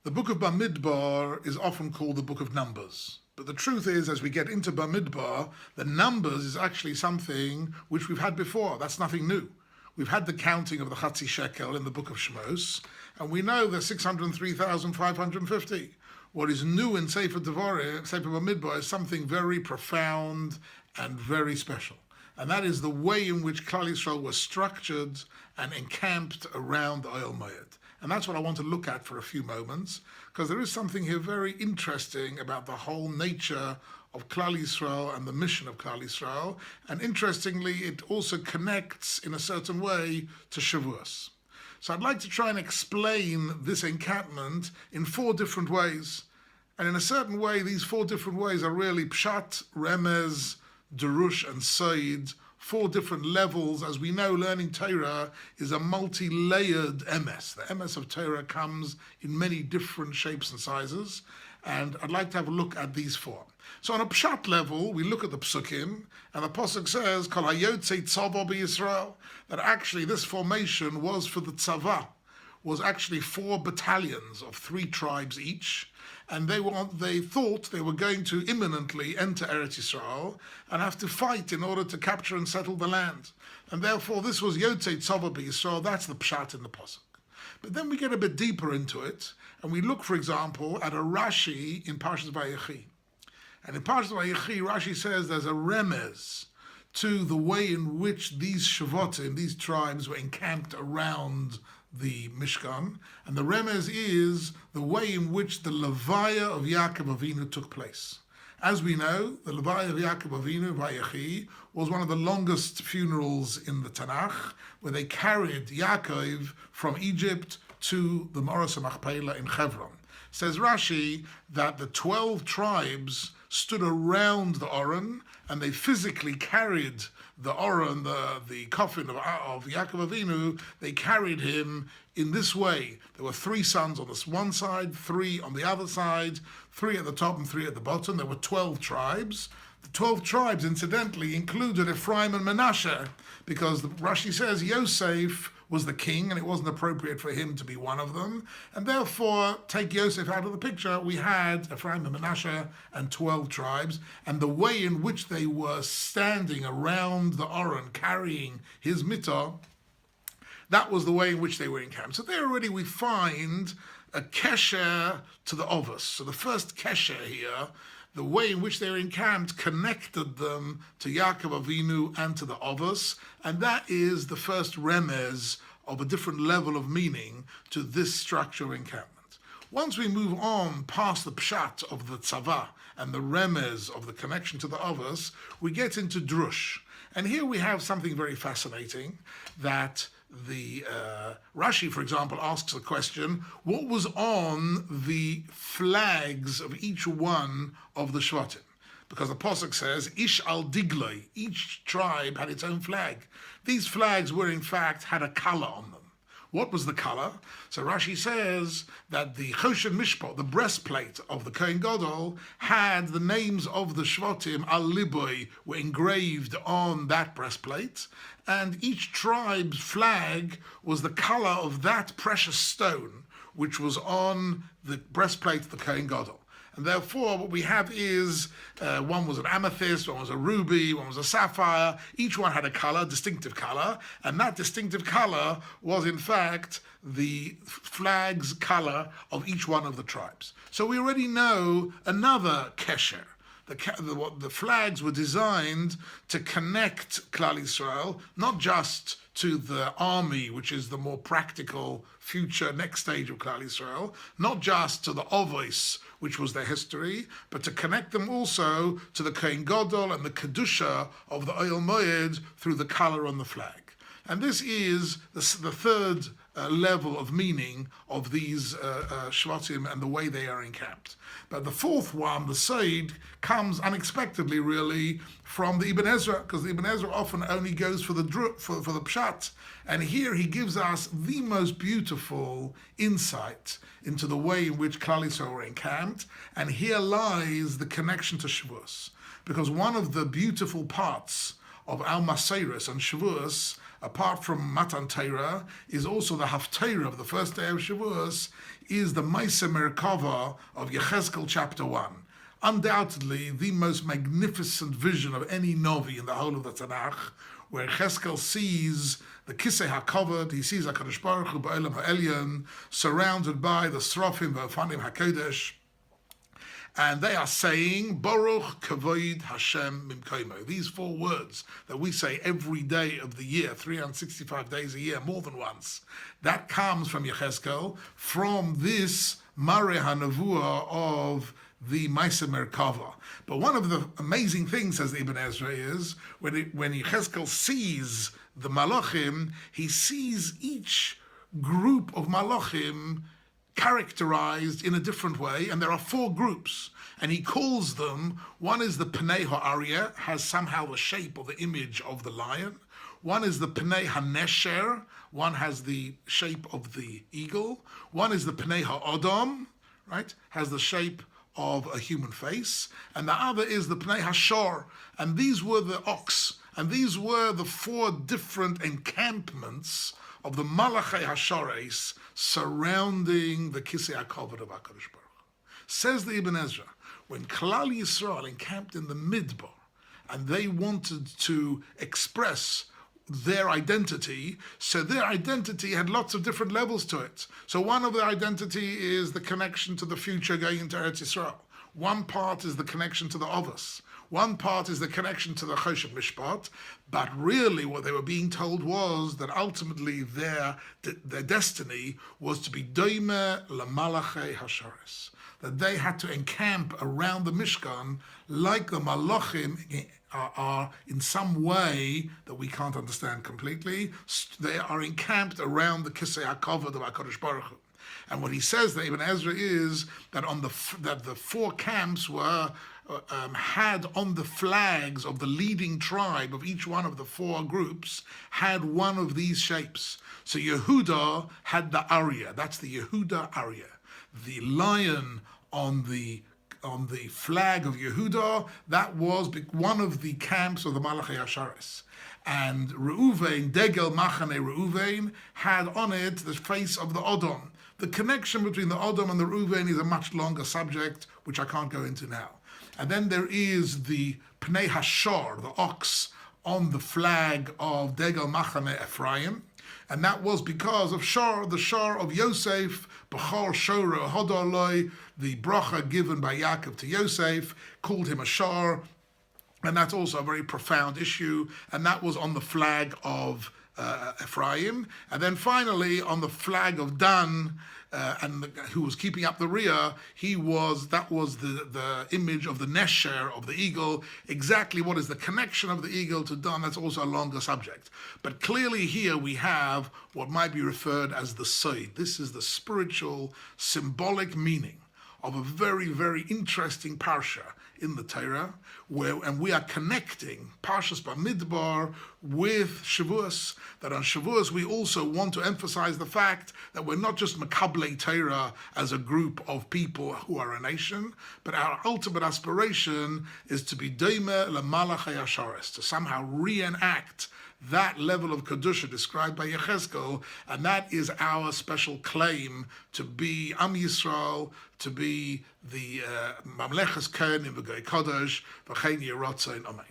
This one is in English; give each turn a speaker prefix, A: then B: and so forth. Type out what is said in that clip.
A: The book of Bamidbar is often called the book of Numbers. But the truth is, as we get into Bamidbar, the Numbers is actually something which we've had before. That's nothing new. We've had the counting of the Yecheskel in the book of Shmos, and we know there's 603,550. What is new in Sefer Devarim, Sefer Bamidbar, is something very profound and very special. And that is the way in which Klal Yisrael was structured and encamped around the Oyel Moed. And that's what I want to look at for a few moments, because there is something here very interesting about the whole nature of Klal Yisrael and the mission of Klal Yisrael. And interestingly, it also connects in a certain way to Shavuos. So I'd like to try and explain this encampment in four different ways. And in a certain way, these four different ways are really Pshat, Remez, Darush, and Said, four different levels. As we know, learning Torah is a multi-layered emes. The emes of Torah comes in many different shapes and sizes, and I'd like to have a look at these four. So on a pshat level, we look at the psukim, and the pasuk says, Kol hayotze tzava b'Yisrael, that actually this formation was for the tzava, was actually 4 battalions of 3 tribes each, and they thought they were going to imminently enter Eretz Yisrael and have to fight in order to capture and settle the land. And therefore this was Yotzei Tzava b'Yisrael, that's the pshat in the pasuk. But then we get a bit deeper into it, and we look, for example, at a Rashi in Parshas Vayechi. And in Parshas Vayechi, Rashi says there's a remez to the way in which these Shavatim, these tribes, were encamped around the Mishkan, and the remez is the way in which the Levaya of Yaakov Avinu took place. As we know, the Levaya of Yaakov Avinu, Vayechi, was one of the longest funerals in the Tanakh, where they carried Yaakov from Egypt to the Moros HaMachpelah in Hebron. Says Rashi that the 12 tribes stood around the Oren, and they physically carried the Oren, the coffin of Yaakov Avinu. They carried him in this way. There were 3 sons on this one side, 3 on the other side, 3 at the top and 3 at the bottom. There were 12 tribes. The 12 tribes, incidentally, included Ephraim and Menashe, because Rashi says Yosef was the king, and it wasn't appropriate for him to be one of them. And therefore, take Yosef out of the picture, we had Ephraim and Menashe and 12 tribes, and the way in which they were standing around the Oren, carrying his mitzvah, that was the way in which they were encamped. So there already we find a kesher to the Ovos. So the first kesher here, the way in which they were encamped, connected them to Yaakov Avinu and to the Ovos, and that is the first remez of a different level of meaning to this structure of encampment. Once we move on past the pshat of the tzava and the remez of the connection to the Ovos, we get into drush. And here we have something very fascinating, that the Rashi, for example, asks the question, what was on the flags of each one of the Shvatim? Because the Pasuk says, Ish al digloi, each tribe had its own flag. These flags were, in fact, had a color on them. What was the color? So Rashi says that the Choshen Mishpot, the breastplate of the Kohen Gadol, had the names of the Shvatim, al liboi, were engraved on that breastplate, and each tribe's flag was the color of that precious stone, which was on the breastplate of the Kohen Gadol. And therefore, what we have is, one was an amethyst, one was a ruby, one was a sapphire. Each one had a color, distinctive color, and that distinctive color was, in fact, the flag's color of each one of the tribes. So we already know another kesher. The flags were designed to connect Klal Yisrael, not just to the army, which is the more practical future next stage of Klal Yisrael, not just to the Ovos, which was their history, but to connect them also to the Kohen Gadol and the Kedusha of the Oyel Moed through the color on the flag. And this is the third level of meaning of these Shvatim and the way they are encamped. But the fourth one, the Said, comes unexpectedly, really, from the Ibn Ezra, because the Ibn Ezra often only goes for the Pshat. And here he gives us the most beautiful insight into the way in which Klal Yisrael were encamped. And here lies the connection to Shavuos. Because one of the beautiful parts of Al Maseiros and Shavuos apart from Matan Torah, is also the Haftarah of the first day of Shavuos, is the Maaseh Merkava of Yecheskel chapter 1. Undoubtedly, the most magnificent vision of any Novi in the whole of the Tanakh, where Yecheskel sees the Kisei HaKavod, he sees HaKadosh Baruch Hu Ba'olam HaElyon, surrounded by the Srafim V'Ofanim HaKodesh, and they are saying, Baruch Kavod Hashem Mimkoimo. These 4 words that we say every day of the year, 365 days a year, more than once. That comes from Yecheskel, from this Mareh HaNevuah of the Maaseh Merkava. But one of the amazing things, says Ibn Ezra, is when Yecheskel sees the Malachim, he sees each group of Malachim characterized in a different way, and there are 4 groups, and he calls them, one is the Pnei Ha'aryeh, has somehow the shape or the image of the lion. One is the Pnei HaNesher, one has the shape of the eagle. One is the Pnei Ha'adam, right, has the shape of a human face, and the other is the Pnei Hashor, and these were the ox, and these were the 4 different encampments of the Malachei Hashores surrounding the Kisei HaKavod of HaKadosh Baruch Hu. Says the Ibn Ezra, when Klal Yisrael encamped in the Midbar, and they wanted to express their identity, so their identity had lots of different levels to it. So one of their identity is the connection to the future going into Eretz Yisrael. One part is the connection to the Avos. One part is the connection to the Choshev Mishpat, but really what they were being told was that ultimately their destiny was to be Doime LaMalachei Hasharis, that they had to encamp around the Mishkan like the Malachim are in some way that we can't understand completely. They are encamped around the Kisei HaKavod of HaKadosh Baruch Hu. And what he says there, Ibn Ezra, is that that the 4 camps were had on the flags of the leading tribe of each one of the 4 groups had one of these shapes. So Yehuda had the Aryeh. That's the Yehuda Aryeh, the lion on the flag of Yehuda. That was one of the camps of the Malachei Hasharis. And Reuven, Degel Machane Reuven, had on it the face of the Odom. The connection between the Odom and the Reuven is a much longer subject, which I can't go into now. And then there is the Pnei Hashor, the ox, on the flag of Degel Machane Ephraim. And that was because of Shor, the Shor of Yosef, Bechor Shoro Hodoloi, the bracha given by Yaakov to Yosef, called him a Shor. And that's also a very profound issue. And that was on the flag of Ephraim. And then finally, on the flag of Dan, who was keeping up the rear, that was the image of the Nesher, of the eagle. Exactly what is the connection of the eagle to Dan, that's also a longer subject. But clearly here we have what might be referred as the Sod. This is the spiritual, symbolic meaning of a very, very interesting parsha in the Torah, and we are connecting Parshas Bamidbar with Shavuos, that on Shavuos we also want to emphasize the fact that we're not just Mekablei Torah as a group of people who are a nation, but our ultimate aspiration is to be Doime LaMalachei Hasharis, to somehow reenact that level of Kedusha described by Yecheskel, and that is our special claim to be Am Yisrael, to be the Mamleches Kohen in V'Goy Kodesh, V'chein Yiratzon, Amen.